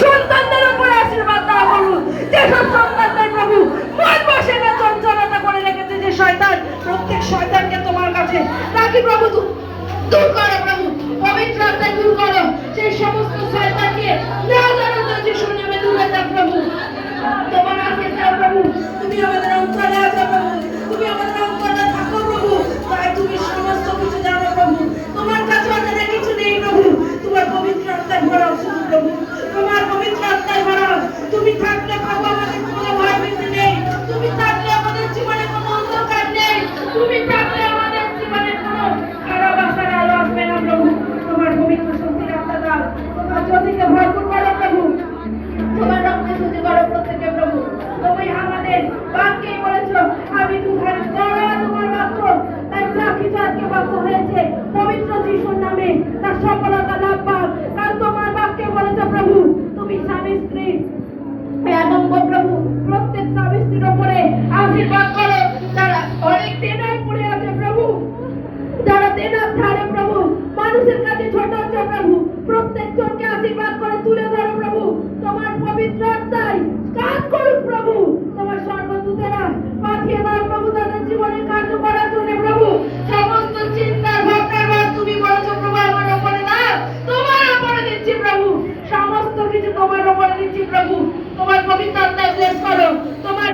সন্তানদের উপরে আশীর্বাদ দাও প্রভু। যেসব সন্তানদের প্রভু মন বসে না চঞ্চলতা করে রেখেছে যে শয়তান, প্রত্যেক শয়তানকে তোমার কাছে রাখি প্রভু। দূর করো প্রভু, পবিত্র আত্মায় দূর করো সেই সমস্ত শয়তানকে। না জানো তো যিশুর নামে দূরে থাক প্রভু। তোমার কাছে যাও প্রভু, তুমি আমাদের অন্তরে আছো প্রভু, তুমি আমাদের অন্তরে থাকো প্রভু। তাই তুমি সমস্ত কিছু জানো প্রভু। তোমার কাছে অজানা কিছু নেই প্রভু। তোমার পবিত্র আত্মায় ভরাও শুধু প্রভু, তোমার পবিত্র আত্মায় ভরাও। তুমি থাকলে প্রভু আমাদের কোনো ভয় ভীতি নেই, তুমি থাকলে আমাদের জীবনে কোনো অন্ধকার নেই, তুমি থাকলে আমাদের জীবনে কোনো খারাপ আশার আলো আসবে না প্রভু। তোমার পবিত্র শক্তির আত্মা দাও, তোমার জ্যোতিকে ভরপুর করো প্রভু, তোমার রক্তে শুদ্ধি করো প্রত্যেকে প্রভু। তুমি আমাদের বাক্যে বলেছো আমি দুধারে দড়া তোমার বাক্য, তাই যা কিছু আজকে বাক্য হয়েছে পবিত্র যিশুর নামে তার সফলতা লাভ পাক। কারণ তোমার বাক্যে বলেছো প্রভু তুমি স্বামী স্ত্রী নম্বর প্রভু প্রত্যেক স্বামী স্ত্রীর উপরে আশীর্বাদ করো যারা অনেক দেনায় পড়ে আছে প্রভু, যারা দেনার ধারে প্রভু মানুষের কাছে ছোট হচ্ছে প্রভু, প্রত্যেক জনকে আশীর্বাদ করে তুলে ধরো প্রভু। তোমার পবিত্র আত্মায় কাজ করুক প্রভু, তোমার সর্বদূতেরা পাঠিয়ে দাও প্রভু তাদের জীবনে কার্য করার জন্য প্রভু। সমস্ত চিন্তা ভাবনার ভার তুমি বলেছো প্রভু আমার উপরে দাও, তোমার উপরে দিচ্ছি প্রভু, সমস্ত কিছু তোমার উপরে দিচ্ছি প্রভু। তোমার পবিত্র আত্মায় ব্লেস করো, তোমার